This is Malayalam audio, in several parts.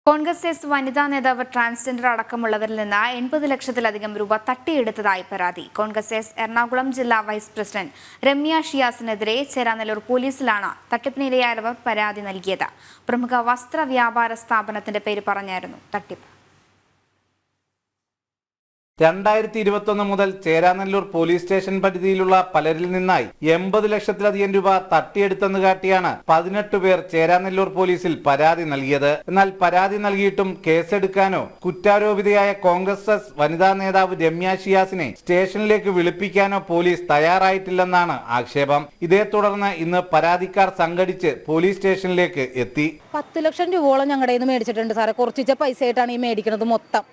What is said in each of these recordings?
കോൺഗ്രസ് എസ് വനിതാ നേതാവ് ട്രാൻസ്ജെൻഡർ അടക്കമുള്ളവരിൽ നിന്ന് 80 ലക്ഷത്തിലധികം രൂപ തട്ടിയെടുത്തതായി പരാതി. കോൺഗ്രസ് എസ് എറണാകുളം ജില്ലാ വൈസ് പ്രസിഡന്റ് രമ്യ ഷിയാസിനെതിരെ ചേരാനെല്ലൂർ പോലീസിലാണ് തട്ടിപ്പിനിരയായവർ പരാതി നൽകിയത്. പ്രമുഖ വസ്ത്ര വ്യാപാര സ്ഥാപനത്തിന്റെ പേര് പറഞ്ഞായിരുന്നു തട്ടിപ്പ്. 2021 മുതൽ ചേരാനെല്ലൂർ പോലീസ് സ്റ്റേഷൻ പരിധിയിലുള്ള പലരിൽ നിന്നായി 80 ലക്ഷത്തിലധികം രൂപ തട്ടിയെടുത്തെന്ന് കാട്ടിയാണ് 18 പേർ ചേരാനെല്ലൂർ പോലീസിൽ പരാതി നൽകിയത്. എന്നാൽ പരാതി നൽകിയിട്ടും കേസെടുക്കാനോ കുറ്റാരോപിതയായ കോൺഗ്രസ് എസ് വനിതാ നേതാവ് രമ്യ ഷിയാസിനെ സ്റ്റേഷനിലേക്ക് വിളിപ്പിക്കാനോ പോലീസ് തയ്യാറായിട്ടില്ലെന്നാണ് ആക്ഷേപം. ഇതേ തുടർന്ന് ഇന്ന് പരാതിക്കാർ സംഘടിച്ച് പോലീസ് സ്റ്റേഷനിലേക്ക് എത്തി. 10 ലക്ഷം രൂപയോളം ഞങ്ങളുടെ കയ്യിൽ നിന്ന് മേടിച്ചിട്ടുണ്ട് സാറേ. കുറച്ച് പൈസയായിട്ടാണ് ഈ മേടിക്കുന്നത് മൊത്തം.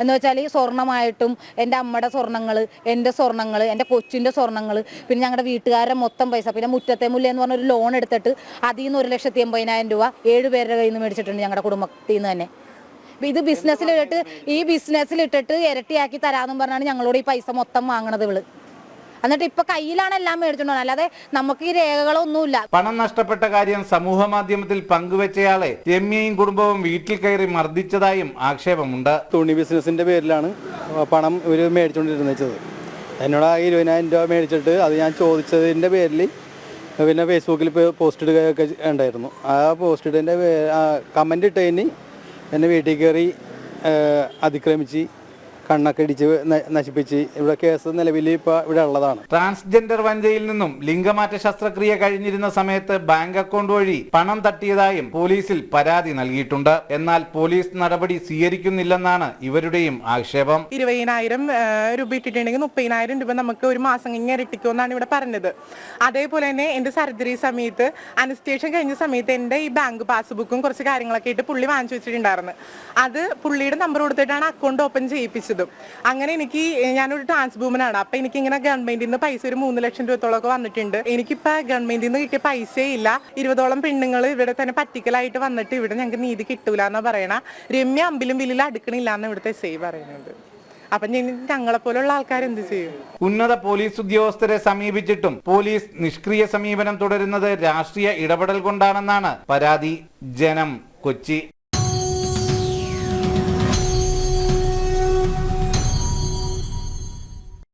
എന്ന് വെച്ചാൽ ഈ സ്വർണ്ണമായിട്ടും എൻ്റെ അമ്മയുടെ സ്വർണ്ണങ്ങൾ, എൻ്റെ സ്വർണ്ണങ്ങൾ, എൻ്റെ കൊച്ചിൻ്റെ സ്വർണ്ണങ്ങൾ, പിന്നെ ഞങ്ങളുടെ വീട്ടുകാരുടെ മൊത്തം പൈസ, പിന്നെ മുറ്റത്തെ മുല്ല എന്ന് പറഞ്ഞൊരു ലോൺ എടുത്തിട്ട് അതിൽ നിന്ന് 1,80,000 രൂപ 7 പേരുടെ കയ്യിൽ നിന്ന് മേടിച്ചിട്ടുണ്ട് ഞങ്ങളുടെ കുടുംബത്തിൽ നിന്ന് തന്നെ. ഇത് ബിസിനസ്സിലിട്ടിട്ട് ഇരട്ടിയാക്കി തരാമെന്നും പറഞ്ഞാണ് ഞങ്ങളോട് ഈ പൈസ മൊത്തം വാങ്ങണത് ഇവള്. എന്നിട്ട് ഇപ്പൊ കയ്യിലാണ് എല്ലാം മേടിച്ചോണ്ട്, അല്ലാതെ നമുക്ക് ഈ രേഖകളൊന്നുമില്ല. പണം നഷ്ടപ്പെട്ട കാര്യം സമൂഹ മാധ്യമത്തിൽ പങ്കുവെച്ചയാളെ രമ്യയും കുടുംബവും വീട്ടിൽ കയറി മർദ്ദിച്ചതായും ആക്ഷേപമുണ്ട്. തുണി ബിസിനസിന്റെ പേരിലാണ് പണം ഇവർ മേടിച്ചുകൊണ്ടിരുന്നത്. എന്നോട് 20,000 രൂപ മേടിച്ചിട്ട് അത് ഞാൻ ചോദിച്ചതിന്റെ പേരിൽ പിന്നെ ഫേസ്ബുക്കിൽ പോസ്റ്റ് ഇടുകയൊക്കെ ഉണ്ടായിരുന്നു. ആ പോസ്റ്റ് ഇട്ടതിന്റെ കമന്റ് ഇട്ടതിന് എന്നെ വീട്ടിൽ കയറി അതിക്രമിച്ച് കണ്ണൊക്കെ ഇടിച്ച് നശിപ്പിച്ച് ഇവിടെ കേസ് നിലവിൽ ഇപ്പോൾ ഇവിടെ ഉള്ളതാണ്. ട്രാൻസ്ജെൻഡർ വനിതയിൽ നിന്നും ലിംഗമാറ്റ ശസ്ത്രക്രിയ കഴിഞ്ഞിരുന്ന സമയത്ത് ബാങ്ക് അക്കൗണ്ട് വഴി പണം തട്ടിയതായും പോലീസിൽ പരാതി നൽകിയിട്ടുണ്ട്. എന്നാൽ പോലീസ് നടപടി സ്വീകരിക്കുന്നില്ലെന്നാണ് ഇവരുടെയും ആക്ഷേപം. 20,000 രൂപ ഇട്ടിട്ടുണ്ടെങ്കിൽ 30,000 രൂപ നമുക്ക് ഒരു മാസം കഴിഞ്ഞ് ഇരട്ടിക്കുമെന്നാണ് ഇവിടെ പറഞ്ഞത്. അതേപോലെ തന്നെ എൻ്റെ സർജറി സമയത്ത് അനസ്തേഷൻ കഴിഞ്ഞ സമയത്ത് എൻ്റെ ഈ ബാങ്ക് പാസ്ബുക്കും കുറച്ച് കാര്യങ്ങളൊക്കെ ഇട്ട് പുള്ളി വാങ്ങിച്ചു വെച്ചിട്ടുണ്ടായിരുന്നു. അത് പുള്ളിയുടെ നമ്പർ കൊടുത്തിട്ടാണ് അക്കൗണ്ട് ഓപ്പൺ ചെയ്യിപ്പിച്ചത്. അങ്ങനെ ഞാനൊരു ട്രാൻസ്വുമനാണ്. അപ്പൊ എനിക്ക് ഇങ്ങനെ ഗവൺമെന്റിൽ നിന്ന് പൈസ ഒരു 3 ലക്ഷം രൂപത്തോളൊക്കെ വന്നിട്ടുണ്ട്. എനിക്കിപ്പോ ഗവൺമെന്റിൽ നിന്ന് കിട്ടിയ പൈസയേ ഇല്ല. 20ഓളം പെണ്ണുങ്ങൾ ഇവിടെ തന്നെ പറ്റിക്കലായിട്ട് വന്നിട്ട് ഇവിടെ ഞങ്ങൾക്ക് നീതി കിട്ടൂല എന്നാ പറയണ. രമ്യ അമ്പിലും വില്ലിലും അടുക്കണില്ല എന്ന് ഇവിടുത്തെ എസ് ഐ പറയുന്നുണ്ട്. അപ്പൊ ഞങ്ങളെ പോലുള്ള ആൾക്കാർ എന്ത് ചെയ്യും? ഉന്നത പോലീസ് ഉദ്യോഗസ്ഥരെ സമീപിച്ചിട്ടും പോലീസ് നിഷ്ക്രിയ സമീപനം തുടരുന്നത് രാഷ്ട്രീയ ഇടപെടൽ കൊണ്ടാണെന്നാണ് പരാതി. ജനം, കൊച്ചി.